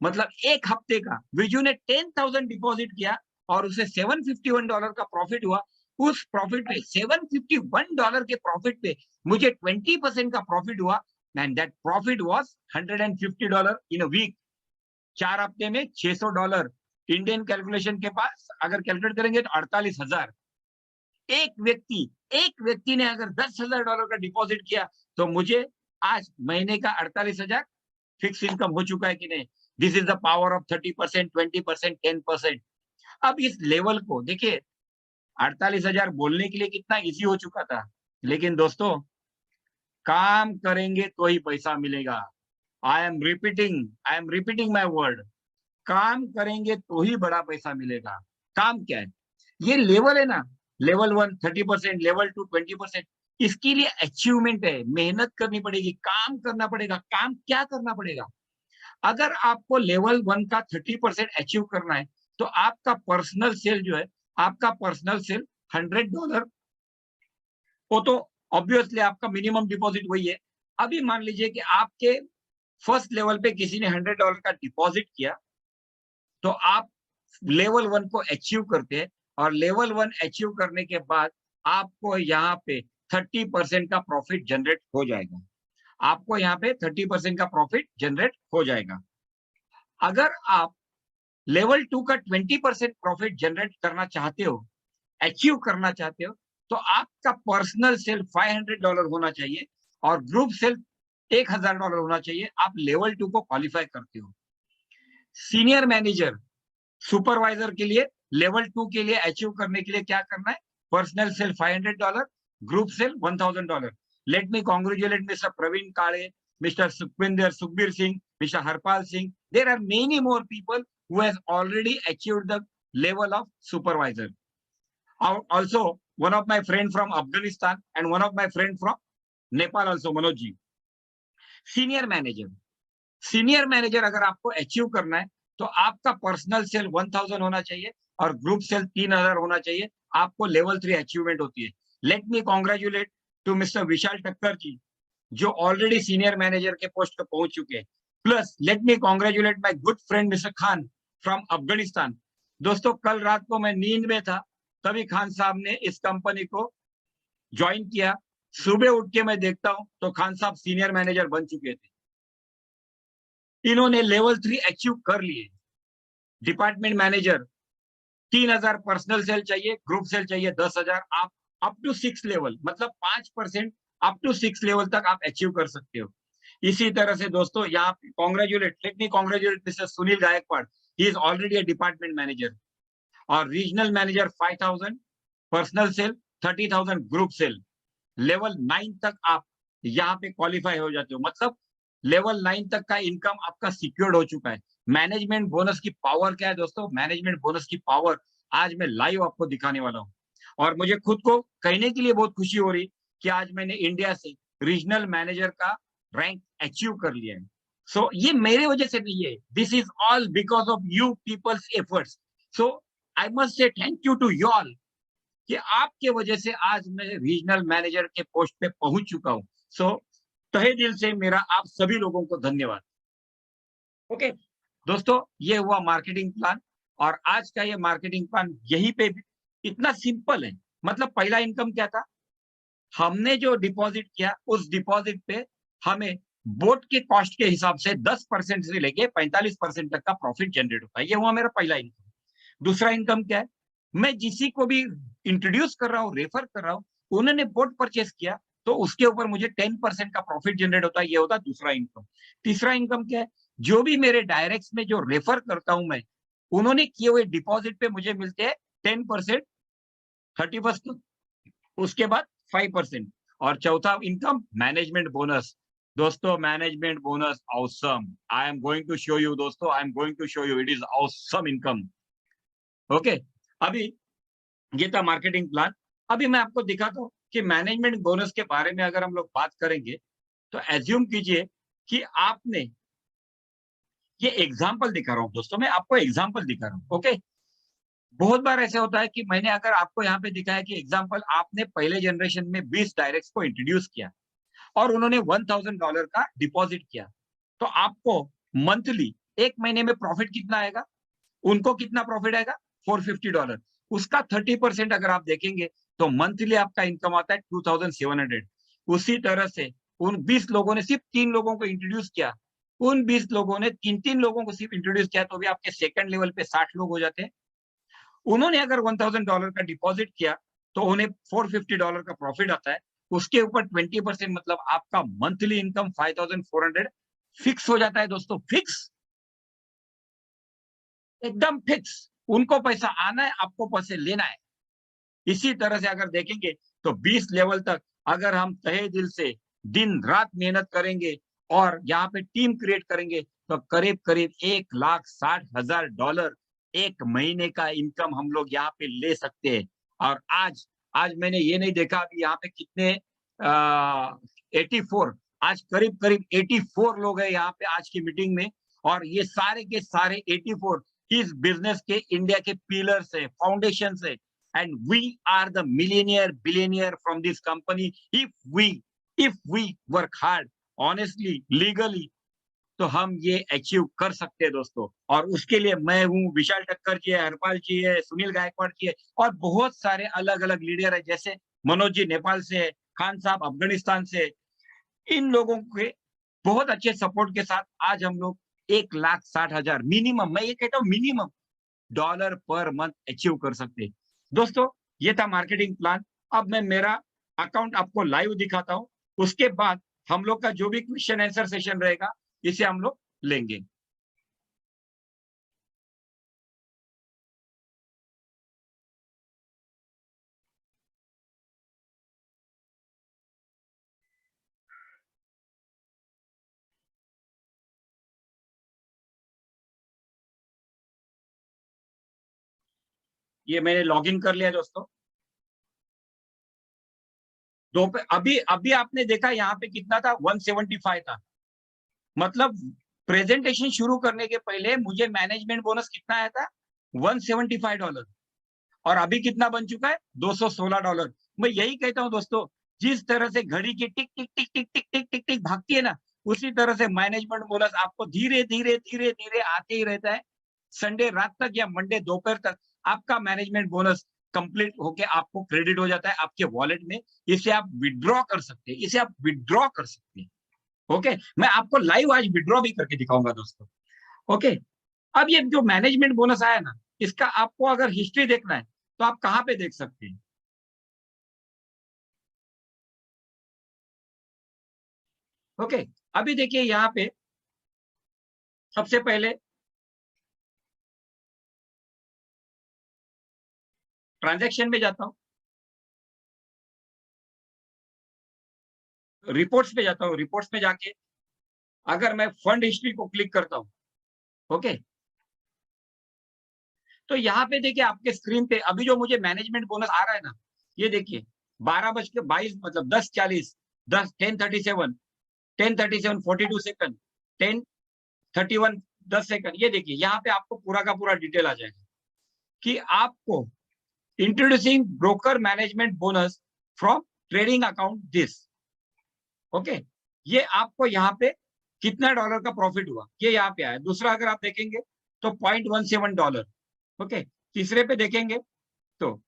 मतलब एक हफ्ते का विजू ने 10,000 डिपॉजिट किया और उसे $751 का प्रॉफिट हुआ। उस प्रॉफिट पे $751 के प्रॉफिट पे मुझे 20% का प्रॉफिट हुआ and that profit was $150 in a week. 4 हफ्ते में $600। इंडियन कैलकुलेशन के पास अगर कैलकुलेट करेंगे तो 48,000। एक व्यक्ति ने अगर $10,000 का डिपॉजिट किया तो मुझे आज महीने का 48,000 फिक्स इनकम हो चुका है कि नहीं? This is the power of 30%, 20%, 10%। अब इस लेवल को देखिए, 48,000 बोलने के लिए कितना इजी हो चुका था, लेकिन दोस्तों काम करेंगे तो ही पैसा मिलेगा। आई एम रिपीटिंग माई वर्ड। काम करेंगे तो ही बड़ा पैसा मिलेगा। काम क्या है? ये लेवल है ना, लेवल 1 30%, लेवल 2 20%। इसके लिए अचीवमेंट है, मेहनत करनी पड़ेगी, काम करना पड़ेगा। काम क्या करना पड़ेगा? अगर आपको लेवल 1 का 30% अचीव करना है तो आपका पर्सनल सेल जो है, आपका पर्सनल सेल $100, वो तो ऑब्वियसली आपका मिनिमम डिपॉजिट वही है। अभी मान लीजिए कि आपके फर्स्ट लेवल पे किसी ने $100 का डिपॉजिट किया, तो आप लेवल 1 को अचीव करते हैं और लेवल 1 अचीव करने के बाद आपको यहाँ पे 30% का प्रॉफिट जनरेट हो जाएगा। आपको यहाँ पे 30% का प्रॉफिट जनरेट हो जाएगा। अगर आप लेवल 2 का 20% प्रॉफिट जनरेट करना चाहते हो, अचीव करना चाहते हो, तो आपका पर्सनल सेल $500 होना चाहिए और ग्रुप सेल $1,000 होना चाहिए। आप लेवल 2 को क्वालिफाई करते हो। सीनियर मैनेजर, सुपरवाइजर के लिए लेवल 2 के लिए अचीव करने के लिए क्या करना है? Personal sale $500, group sale $1,000। Let me congratulate mister Praveen Kale, mister Sukhbir Singh, mister Harpal Singh. There are many more people who has already achieved the level of supervisor. Also, one of my friend from Afghanistan and one of my friend from Nepal also, Manoj ji. Senior manager अगर आपको achieve करना है तो आपका personal cell 1000 होना चाहिए और group cell 3000 होना चाहिए। आपको लेवल 3 अचीवमेंट होती है। Let me congratulate to mister Vishal Thakkar ji, जो ऑलरेडी सीनियर मैनेजर के पोस्ट पर पहुंच चुके हैं। Plus let me congratulate my good friend mister Khan from Afghanistan. दोस्तों, कल रात को मैं नींद में था, तभी खान साहब ने इस कंपनी को ज्वाइन किया। सुबह उठ के मैं देखता हूं तो खान साहब सीनियर मैनेजर बन चुके थे। इन्होंने लेवल 3 अचीव कर लिए। डिपार्टमेंट मैनेजर 3000 पर्सनल सेल चाहिए, ग्रुप सेल चाहिए 10,000। आप अप टू 6 लेवल, मतलब 5% अप टू 6 लेवल तक आप अचीव कर सकते हो। इसी तरह से दोस्तों, यहाँ let me congratulate mister Sunil Gaikwad. He is already a department manager और regional manager 5000 personal sale, 30,000 group sale. Level 9 तक आप यहाँ पे क्वालिफाई हो जाते हो, मतलब लेवल 9 तक का इनकम आपका सिक्योर्ड हो चुका है। मैनेजमेंट बोनस की पावर क्या है दोस्तों? मैनेजमेंट बोनस की पावर आज मैं लाइव आपको दिखाने वाला हूँ और मुझे खुद को कहने के लिए बहुत खुशी हो रही कि आज मैंने इंडिया से रीजनल मैनेजर का रैंक अचीव कर लिया है। सो ये मेरे वजह से नहीं है, this is all because of you people's efforts. So I must say thank you to you all कि आपके वजह से आज मैं रीजनल मैनेजर के पोस्ट पे पहुंच चुका हूं। सो तहे दिल से मेरा आप सभी लोगों को धन्यवाद। ओके दोस्तों, ये हुआ मार्केटिंग प्लान और आज का ये मार्केटिंग प्लान यहीं पे इतना सिंपल है। मतलब पहला इनकम क्या था? हमने जो डिपॉजिट किया उस डिपॉजिट पे हमें बोट के कॉस्ट के हिसाब से 10% से लेके 45% तक का प्रॉफिट जनरेट होता है। ये हुआ मेरा पहला इनकम। दूसरा इनकम क्या है? मैं जिसी को भी इंट्रोड्यूस कर रहा हूँ, रेफर कर रहा हूँ, उन्होंने बोट परचेस किया तो उसके ऊपर मुझे 10% का प्रॉफिट जनरेट होता है। ये होता है दूसरा इनकम। तीसरा इनकम क्या है? जो भी मेरे डायरेक्ट में जो रेफर करता हूं मैं, उन्होंने किए हुए डिपॉजिट पे मुझे मिलते हैं 10% 31st उसके बाद 5%। और चौथा इनकम मैनेजमेंट बोनस। दोस्तों management bonus awesome, I am going to show you दोस्तों, I am going to show you, it is awesome income. Okay, अभी ये था मार्केटिंग प्लान। अभी मैं आपको दिखाता हूँ कि मैनेजमेंट बोनस के बारे में अगर हम लोग बात करेंगे, तो एज्यूम कीजिए कि आपने, ये एग्जाम्पल दिखा रहा हूँ दोस्तों, मैं आपको एग्जाम्पल दिखा रहा हूँ। ओके, बहुत बार ऐसा होता है कि मैंने अगर आपको यहाँ पे दिखाया कि एग्जाम्पल, आपने पहले जनरेशन में 20 डायरेक्ट्स को इंट्रोड्यूस किया और उन्होंने $1000 का डिपॉजिट किया, तो आपको मंथली 1 महीने में प्रॉफिट कितना आएगा? उनको कितना प्रॉफिट आएगा? $450। उसका 30% अगर आप देखेंगे तो मंथली आपका इनकम आता है 2700। उसी तरह से उन 20 लोगों ने, सिर्फ 3 लोगों को इंट्रोड्यूस किया, उन 20 लोगों ने 3-3 लोगों को सिर्फ इंट्रोड्यूस किया, तो भी आपके सेकंड लेवल पे 60 लोग हो जाते हैं। उन्होंने अगर $1000 का डिपॉजिट किया, तो उन्हें $450 का प्रॉफिट आता है। उसके ऊपर 20%, मतलब आपका मंथली इनकम 5400 फिक्स हो जाता है दोस्तों, फिक्स, एकदम फिक्स। उनको पैसा आना है, आपको पैसे लेना है। इसी तरह से अगर देखेंगे तो 20 लेवल तक अगर हम तहे दिल से दिन रात मेहनत करेंगे और यहाँ पे टीम क्रिएट करेंगे, तो करीब करीब $1,60,000 एक महीने का इनकम हम लोग यहाँ पे ले सकते हैं। और आज आज मैंने ये नहीं देखा अभी यहाँ पे कितने 84, आज करीब करीब 84 लोग हैं यहाँ पे आज की मीटिंग में। और ये सारे के सारे 84 इस बिजनेस के इंडिया के पिलर्स है, फाउंडेशन है। And we are the millionaire billionaire from this company if we work hard, honestly, legally, तो हम ये अचीव कर सकते हैं दोस्तों। और उसके लिए मैं हूँ, विशाल ठक्कर जी है, हरपाल जी है, सुनील गायकवाड़ जी है, और बहुत सारे अलग अलग लीडर है, जैसे मनोज जी नेपाल से है, खान साहब अफगानिस्तान से है। इन लोगों के बहुत अच्छे सपोर्ट के साथ आज हम लोग 1,60,000 मिनिमम, मैं ये कहता हूँ minimum dollar per month achieve कर सकते हैं। दोस्तों ये था मार्केटिंग प्लान। अब मैं मेरा अकाउंट आपको लाइव दिखाता हूँ, उसके बाद हम लोग का जो भी क्वेश्चन आंसर सेशन रहेगा, इसे हम लोग लेंगे। ये मैंने लॉगिन कर लिया दोस्तों। दो पे अभी अभी आपने देखा यहाँ पे कितना था, 175 था। मतलब प्रेजेंटेशन शुरू करने के पहले मुझे मैनेजमेंट बोनस कितना आया था, $175। और अभी कितना बन चुका है, $216। मैं यही कहता हूँ दोस्तों, जिस तरह से घड़ी की टिक टिक टिक टिक टिक टिक टिक टिक भागती है ना, उसी तरह से मैनेजमेंट बोनस आपको धीरे धीरे धीरे धीरे आते ही रहता है। संडे रात तक या मंडे दोपहर तक आपका मैनेजमेंट बोनस कंप्लीट होके आपको क्रेडिट हो जाता है आपके वॉलेट में। इसे आप विड्रॉ कर सकते हैं, इसे आप विड्रॉ कर सकते हैं। ओके, मैं आपको लाइव आज विड्रॉ भी करके दिखाऊंगा दोस्तों। ओके, अब ये जो मैनेजमेंट बोनस आया ना, इसका आपको अगर हिस्ट्री देखना है, तो आप कहाँ पे देख सकते हैं? ओके, अभी देखिए यहाँ पे सबसे पहले ट्रांजैक्शन में जाता हूँ, रिपोर्ट्स पे जाता हूँ, रिपोर्ट्स में जाके अगर मैं फंड हिस्ट्री को क्लिक करता हूँ, ओके, तो यहाँ पे देखिए आपके स्क्रीन पे अभी जो मुझे मैनेजमेंट बोनस आ रहा है ना, ये देखिए 12:22, मतलब 10:40, 10:37, 10:37 42 सेकंड, 10:31 10 सेकंड। ये देखिए यहाँ पे आपको पूरा का पूरा डिटेल आ जाएगा कि आपको introducing broker management bonus from trading account this. Okay, ये आपको यहाँ पे कितना डॉलर का प्रॉफिट हुआ, ये यहाँ पे आया। दूसरा अगर आप देखेंगे तो $0.17। ओके, तीसरे पे देखेंगे तो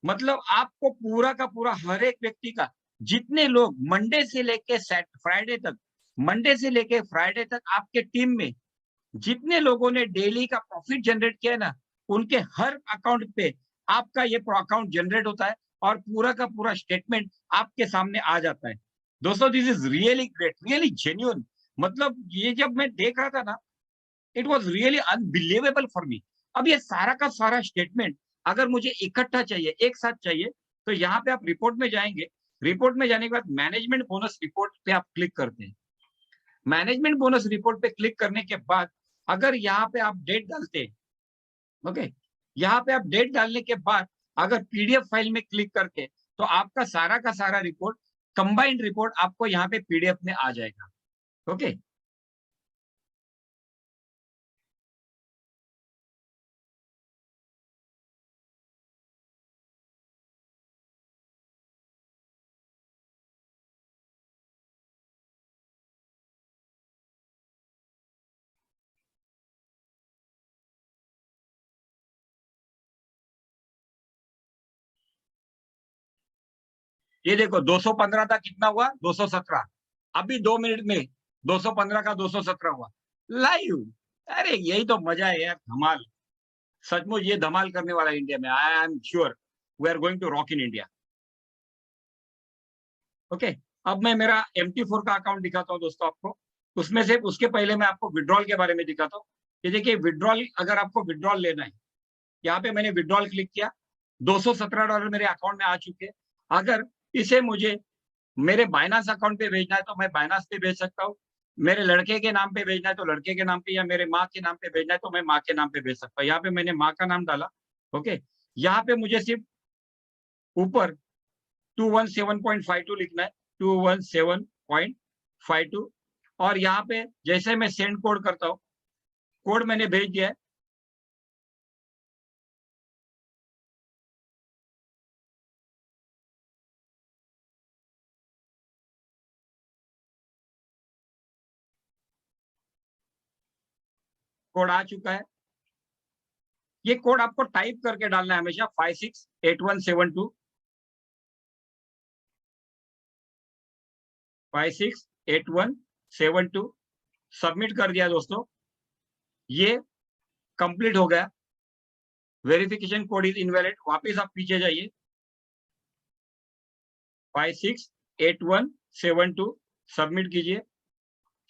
मतलब आपको पूरा का पूरा हर एक व्यक्ति का, जितने लोग मंडे से लेके फ्राइडे तक आपके टीम में जितने लोगों ने डेली का प्रॉफिट जनरेट किया ना, उनके हर अकाउंट पे आपका ये अकाउंट जनरेट होता है और पूरा का पूरा स्टेटमेंट आपके सामने आ जाता है। दोस्तों this is really great, really genuine. मतलब ये जब मैं देख रहा था ना, it was really unbelievable for me. अब ये सारा का सारा स्टेटमेंट अगर मुझे इकट्ठा चाहिए, एक साथ चाहिए, तो यहाँ पे आप रिपोर्ट में जाएंगे, रिपोर्ट में जाने के बाद मैनेजमेंट बोनस रिपोर्ट पे आप क्लिक करते हैं। मैनेजमेंट बोनस रिपोर्ट पे क्लिक करने के बाद अगर यहाँ पे आप डेट डालते हैं, ओके, यहाँ पे आप डेट डालने के बाद अगर पीडीएफ फाइल में क्लिक करके तो आपका सारा का सारा रिपोर्ट, कंबाइंड रिपोर्ट आपको यहाँ पे पीडीएफ में आ जाएगा। ओके, ये देखो 215 था, कितना हुआ 217, अभी 2 मिनट में 215 का 217 हुआ लाइव। अरे यही तो मजा है यार, धमाल, सचमुच ये धमाल करने वाला है इंडिया में। I am sure we are going to rock in India. Okay, अब मैं मेरा MT4 का अकाउंट दिखाता हूँ दोस्तों आपको। उसमें से उसके पहले मैं आपको विड्रॉल के बारे में दिखाता हूँ। ये देखिए विड्रॉल, अगर आपको विड्रॉल लेना है, यहाँ पे मैंने विड्रॉल क्लिक किया, $217 मेरे अकाउंट में आ चुके हैं। अगर इसे मुझे मेरे बाइनांस अकाउंट पे भेजना है तो मैं बाइनांस पे भेज सकता हूँ, मेरे लड़के के नाम पे भेजना है तो लड़के के नाम पे, या मेरे माँ के नाम पे भेजना है तो मैं माँ के नाम पे भेज सकता हूँ। यहाँ पे मैंने माँ का नाम डाला। ओके, यहाँ पे मुझे सिर्फ ऊपर 217.52 लिखना है, 217.52, और यहाँ पे जैसे मैं सेंड कोड करता हूँ, कोड मैंने भेज दिया है। कोड आ चुका है। ये कोड आपको टाइप करके डालना है हमेशा, 568172, 568172। सबमिट कर दिया दोस्तों, ये कंप्लीट हो गया। वेरिफिकेशन कोड इज इनवैलिड, वापस आप पीछे जाइए, 568172 सबमिट कीजिए।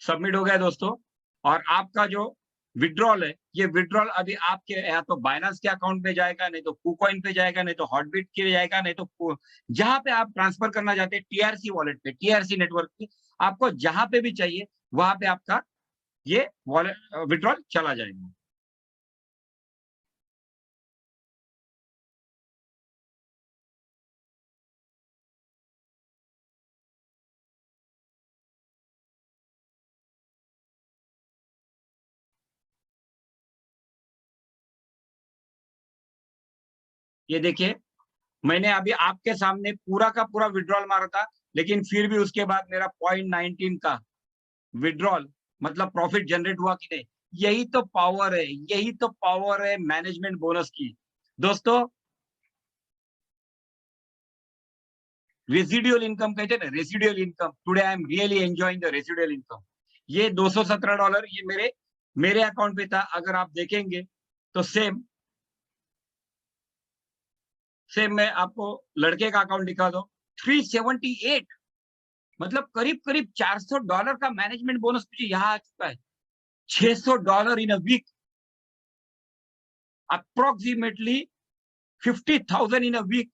सबमिट हो गया दोस्तों, और आपका जो विड्रॉल है, ये विड्रॉल अभी आपके या तो बाइनांस के अकाउंट में जाएगा, नहीं तो KuCoin पे जाएगा, नहीं तो हॉटबिट के जाएगा, नहीं तो जहां पे आप ट्रांसफर करना चाहते हैं, TRC वॉलेट पे, TRC नेटवर्क पे, आपको जहां पे भी चाहिए वहां पे आपका ये वॉलेट विड्रॉल चला जाएगा। ये देखिए, मैंने अभी आपके सामने पूरा का पूरा विड्रॉल मारा था, लेकिन फिर भी उसके बाद मेरा 0.19 का विड्रॉल, मतलब प्रॉफिट जनरेट हुआ कि नहीं। यही तो पावर है, यही तो पावर है मैनेजमेंट बोनस की दोस्तों। रेसिडुअल इनकम कहते हैं ना, residual income, today I am really enjoying the residual income. ये $217 ये मेरे अकाउंट पे था। अगर आप देखेंगे तो सेम मैं आपको लड़के का अकाउंट दिखा दो, 378, मतलब करीब करीब $400 का मैनेजमेंट बोनस मुझे यहाँ आ चुका है। $600 in a week, approximately 50,000 in a week.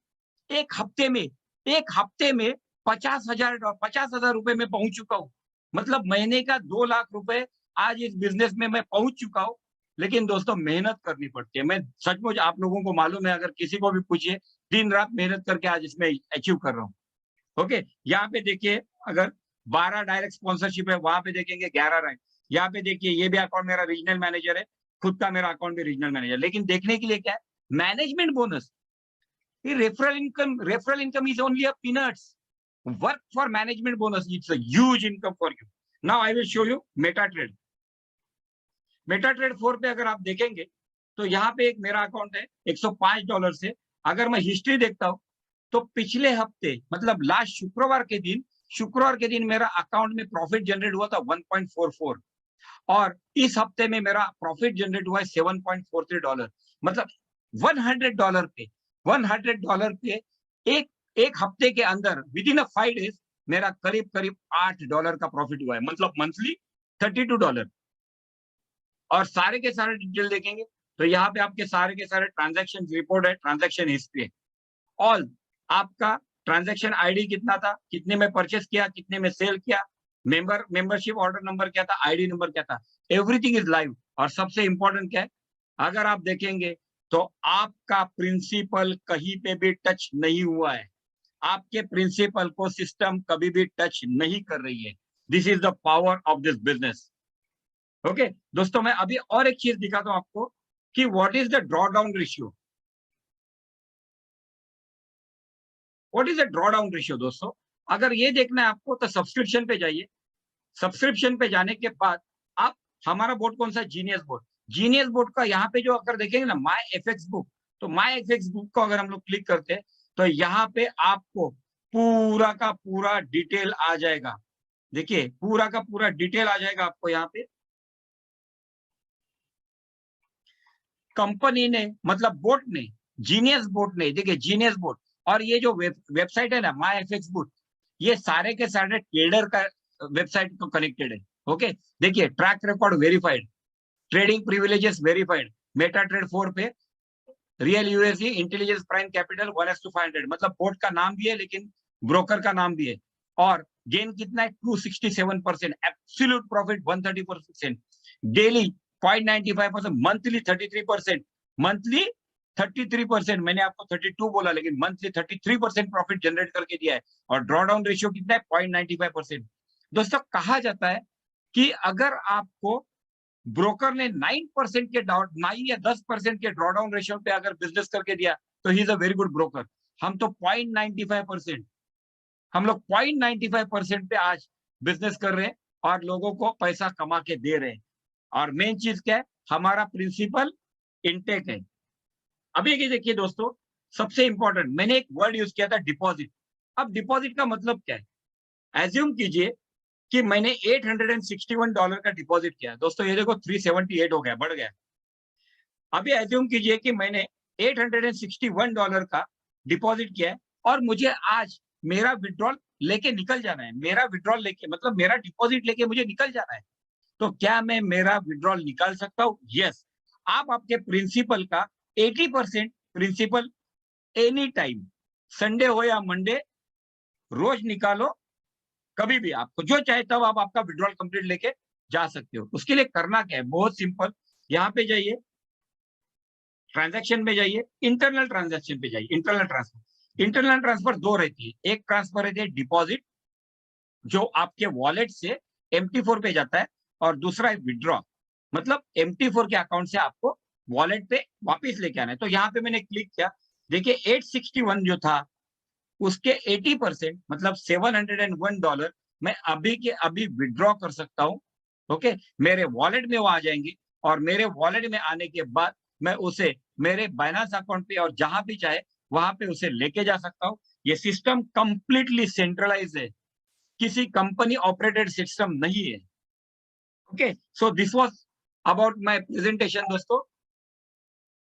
एक हफ्ते में, एक हफ्ते में 50,000 रुपए में पहुंच चुका हूँ। मतलब महीने का 2 लाख रुपए आज इस बिजनेस में मैं पहुंच चुका हूँ। लेकिन दोस्तों मेहनत करनी पड़ती है, मैं सचमुच आप लोगों को मालूम है, अगर किसी को भी पूछिए, दिन रात मेहनत करके आज इसमें अचीव कर रहा हूँ। ओके, यहाँ पे देखिए, अगर 12 डायरेक्ट स्पॉन्सरशिप है, वहां पे देखेंगे 11 रैंक। यहाँ पे देखिए, ये भी अकाउंट मेरा रीजनल मैनेजर है, खुद का मेरा अकाउंट भी रीजनल मैनेजर। लेकिन देखने के लिए क्या है, management bonus, referral income is only a peanuts. Work for management bonus, it's a huge income for you. Now I will show you MetaTrader। MetaTrader 4 पे अगर आप देखेंगे तो यहाँ पे एक मेरा अकाउंट है $105 से। अगर मैं हिस्ट्री देखता हूँ तो पिछले हफ्ते, मतलब लास्ट शुक्रवार के दिन मेरा अकाउंट में प्रॉफिट जनरेट हुआ था 1.44, और इस हफ्ते में मेरा प्रॉफिट जनरेट हुआ है $7.43। मतलब $100 पे, $100 पे एक एक हफ्ते के अंदर, विद इन 5 डेज, मेरा करीब करीब $8 का प्रॉफिट हुआ है, मतलब मंथली $32। और सारे के सारे डिटेल देखेंगे तो यहाँ पे आपके सारे के सारे ट्रांजैक्शन रिपोर्ट है, ट्रांजैक्शन हिस्ट्री है, ऑल आपका ट्रांजैक्शन आईडी कितना था, कितने में परचेस किया, कितने में सेल किया, मेंबरशिप ऑर्डर नंबर क्या था, आईडी नंबर क्या था, एवरीथिंग इज लाइव। और सबसे इंपॉर्टेंट क्या है, अगर आप देखेंगे तो आपका प्रिंसिपल कहीं पे भी टच नहीं हुआ है, आपके प्रिंसिपल को सिस्टम कभी भी टच नहीं कर रही है। This is the power of this business. Okay दोस्तों, मैं अभी और एक चीज दिखाता हूं आपको कि what is the draw down ratio. What is the draw down ratio दोस्तों, अगर ये देखना है आपको तो सब्सक्रिप्शन पे जाइए। सब्सक्रिप्शन पे जाने के बाद आप, हमारा बोर्ड कौन सा, जीनियस बोर्ड। जीनियस बोर्ड का यहाँ पे जो अगर देखेंगे ना माई एफएक्स बुक, तो माई एफएक्स बुक को अगर हम लोग क्लिक करते हैं तो यहाँ पे आपको पूरा का पूरा डिटेल आ जाएगा। देखिए पूरा का पूरा डिटेल आ जाएगा आपको यहाँ पे। कंपनी ने, मतलब बोर्ड ने, जीनियस बोर्ड ने, देखिए जीनियस बोर्ड और ये जो वेबसाइट है ना माई एफएक्स बुक, ये सारे के सारे ट्रेडर का वेबसाइट को कनेक्टेड है। ओके, देखिए track record verified, trading privileges verified, Meta trade 4 पे real USD intelligence prime capital 1:500, मतलब बोर्ड का नाम भी है लेकिन ब्रोकर का नाम भी है। और गेन कितना है, 267%, absolute profit 130%, daily 0.95%, monthly 33%, monthly 33%, मैंने आपको 32 बोला लेकिन मंथली 33% प्रॉफिट जनरेट करके दिया है। और ड्रॉ डाउन रेशियो कितना है, 0.95%। दोस्तों कहा जाता है कि अगर आपको ब्रोकर ने 9% के 9 या 10% के ड्रॉडाउन रेशियो पे अगर बिजनेस करके दिया तो he is a very good broker. हम तो 0.95%, हम लोग 0.95% पे आज बिजनेस कर रहे हैं और लोगों को पैसा कमा के दे रहे हैं। और मेन चीज क्या है, हमारा प्रिंसिपल इंटेक है। अभी ये देखिए दोस्तों, सबसे इंपॉर्टेंट, मैंने एक वर्ड यूज किया था डिपॉजिट। अब डिपॉजिट का मतलब क्या है, एज्यूम कीजिए कि मैंने $861 का डिपॉजिट किया। दोस्तों ये देखो 378 हो गया, बढ़ गया। अभी एज्यूम कीजिए कि मैंने $861 का डिपॉजिट किया है और मुझे आज मेरा विड्रॉल लेके निकल जाना है। मेरा विड्रॉल लेके मतलब मेरा डिपॉजिट लेके मुझे निकल जाना है। तो क्या मैं मेरा विड्रॉल निकाल सकता हूँ? यस। आप आपके प्रिंसिपल का 80% प्रिंसिपल एनी टाइम, संडे हो या मंडे, रोज निकालो, कभी भी आपको जो चाहे तब आप आपका विड्रॉल कंप्लीट लेके जा सकते हो। उसके लिए करना क्या है, बहुत सिंपल, यहाँ पे जाइए, ट्रांजैक्शन पे जाइए, इंटरनल ट्रांजैक्शन पे जाइए, इंटरनल ट्रांसफर। इंटरनल ट्रांसफर दो रहती है, एक ट्रांसफर रहती है डिपॉजिट जो आपके वॉलेट से MT4 पे जाता है, और दूसरा है विड्रॉ, मतलब MT4 के अकाउंट से आपको वॉलेट पे वापस लेके आना है। तो यहाँ पे मैंने क्लिक किया, देखिए 861 जो था उसके 80% मतलब $701 मैं अभी के अभी विड्रॉ कर सकता हूँ। ओके, मेरे वॉलेट में वो आ जाएंगे और मेरे वॉलेट में आने के बाद मैं उसे मेरे बाइनेंस अकाउंट पे और जहां भी चाहे वहां पे उसे लेके जा सकता हूँ। ये सिस्टम कंप्लीटली सेंट्रलाइज है, किसी कंपनी ऑपरेटेड सिस्टम नहीं है। Okay, so this was about my presentation दोस्तों।